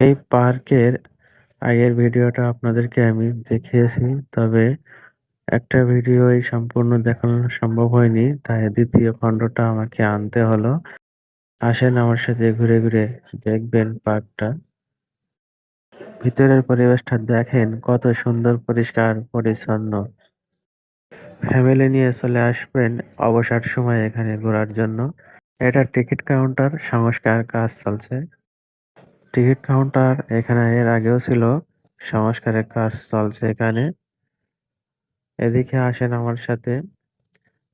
এই পার্কের আগের ভিডিওটা আপনাদেরকে আমি দেখিয়েছি। তবে একটা ভিডিওই সম্পূর্ণ দেখানো সম্ভব হয়নি। তাই ২য় খণ্ডটা আমাকে আনতে হলো। আসেন আমার সাথে ঘুরে, ঘুরে দেখবেন পার্কটা। ভিতরের পরিবেশটা দেখেন কত সুন্দর পরিষ্কার পরিচ্ছন্ন। ফ্যামিলি নিয়ে চলে আসবেন অবসর সময়ে এখানে ঘোরার জন্য। এটা টিকিট কাউন্টার সংস্কার কাজ চলছে। টিকিট কাউন্টার এখানে এর আগেও ছিল। সংস্কারের কাজ চলছে এখানে। এদিকে আসেন আমার সাথে।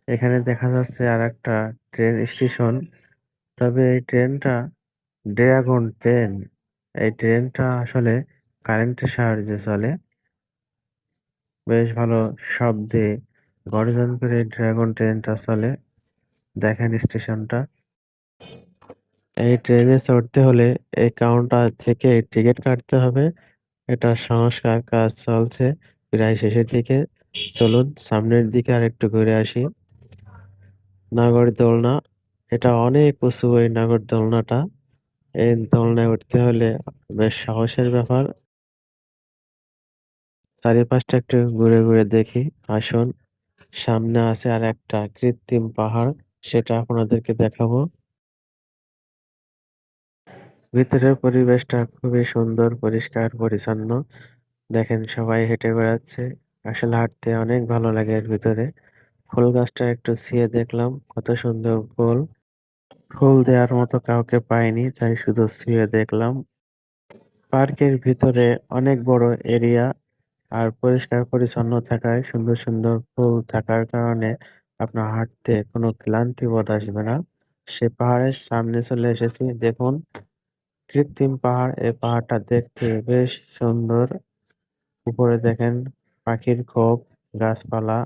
এখানে দেখা যাচ্ছে আরেকটা ট্রেন স্টেশন। তবে এই ট্রেনটা ড্রাগন ট্রেন। এই ট্রেনটা আসলে কারেন্টের সাহায্যে চলে। বেশ ভালো শব্দে গর্জন করে ড্রাগন ট্রেনটা চলে। দেখেন স্টেশনটা। এই ট্রেনে চড়তে হলে এই কাউন্টার থেকে টিকিট কাটতে হবে। এটা সংস্কার কাজ চলছে প্রায় শেষের দিকে। চলুন সামনের দিকে আরেকটু ঘুরে আসি। নাগরদোলনা, এটা অনেক উঁচু এই নাগরদোলনাটা। এই দোলনায় উঠতে হলে বেশ সাহসের ব্যাপার। চারিপাশটা একটু ঘুরে, ঘুরে দেখি। আসুন। সামনে আছে আরেকটা কৃত্রিম পাহাড়, সেটা আপনাদেরকে দেখাবো। ভিতরের পরিবেশটা খুবই সুন্দর, পরিষ্কার, পরিচ্ছন্ন। দেখেন সবাই হেঁটে বেড়াচ্ছে। আসলে হাঁটতে অনেক ভালো লাগে এর ভিতরে। ফুল গাছটা একটু ছুঁয়ে দেখলাম, কত সুন্দর ফুল। ফুল দেওয়ার মতো কাউকে পাইনি, তাই শুধু ছুঁয়ে দেখলাম। পার্কের ভিতরে অনেক বড় এরিয়া আর পরিষ্কার পরিচ্ছন্ন থাকায় সুন্দর সুন্দর ফুল থাকার কারণে আপনার হাঁটতে কোনো ক্লান্তি বোধ আসবে না। সে পাহাড়ের সামনে চলে এসেছি। দেখুন কৃত্রিম পাহাড়। এই পাহাড়টা দেখতে বেশ সুন্দর। উপরে দেখেন পাখির খোপ, গাছপালা।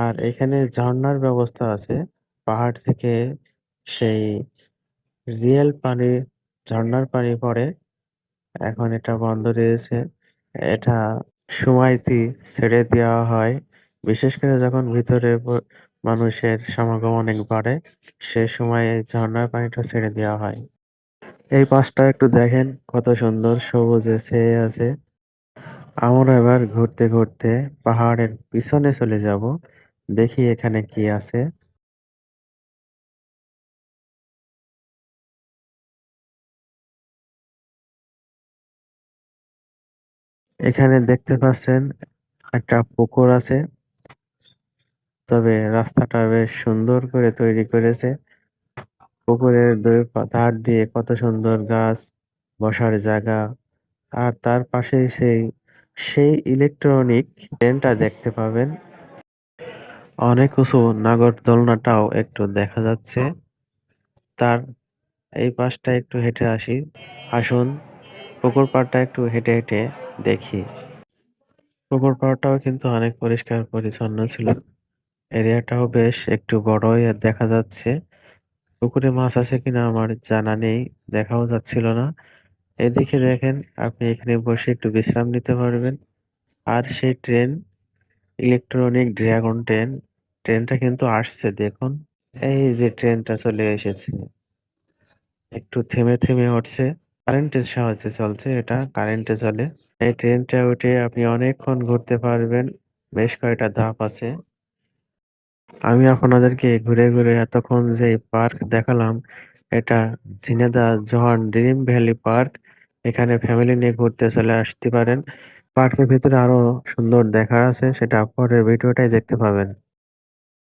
আর এখানে ঝর্ণার ব্যবস্থা আছে। পাহাড় থেকে সেই রিয়েল পানি, ঝর্ণার পানি পড়ে। এখন এটা বন্ধ রয়েছে। এটা সময়তি ছেড়ে দেওয়া হয়। বিশেষ করে যখন ভিতরে মানুষের সমাগম অনেক বাড়ে, সে সময় এই ঝর্ণার পানিটা ছেড়ে দেওয়া হয়। এই পাশটা একটু দেখেন কত সুন্দর সবুজে ছেয়ে আছে। আমরা এবার ঘুরতে, ঘুরতে পাহাড়ের পিছনে চলে যাব। দেখি এখানে কি আছে। এখানে দেখতে পাচ্ছেন একটা পুকুর আছে। তবে রাস্তাটা বেশ সুন্দর করে তৈরি করেছে। পুকুরের দুই ধার দিয়ে কত সুন্দর গাছ, বসার জায়গা। আর তার পাশেই সেই ইলেকট্রনিক ট্রেনটা দেখতে পাবেন। অনেক উঁচু নাগরদোলনাটাও একটু দেখা যাচ্ছে। তার এই পাশটা একটু হেঁটে আসি। আসুন পুকুর পাড়টা একটু হেঁটে, হেঁটে দেখি। পুকুর পাড়টাও কিন্তু অনেক পরিষ্কার পরিচ্ছন্ন ছিল। এরিয়াটাও বেশ একটু বড়ই দেখা যাচ্ছে। পুকুরে মাছ আছে কিনা আমার জানা নেই, দেখাও যাচ্ছিল না। এদিকে দেখেন আপনি এখানে বসে একটু বিশ্রাম নিতে পারবেন। আর সেই ট্রেন, ইলেকট্রনিক ড্রাগন ট্রেন, ট্রেনটা কিন্তু আসছে দেখুন। এই যে ট্রেনটা চলে এসেছে। একটু থেমে, থেমে উঠছে। কারেন্টের সাহায্যে চলছে এটা, কারেন্টে চলে। এই ট্রেনটা উঠে আপনি অনেকক্ষণ ঘুরতে পারবেন। বেশ কয়েকটা ধাপ আছে। আমি আপনাদেরকে ঘুরে, ঘুরে এতক্ষণ যে পার্ক দেখালাম, এটা Jhenaidah Johan dream valley park. এখানে ফ্যামিলি নিয়ে ঘুরতে চলে আসতে পারেন। পার্কের ভিতরে আরো সুন্দর দেখার আছে, সেটা পরের ভিডিওটাই দেখতে পাবেন।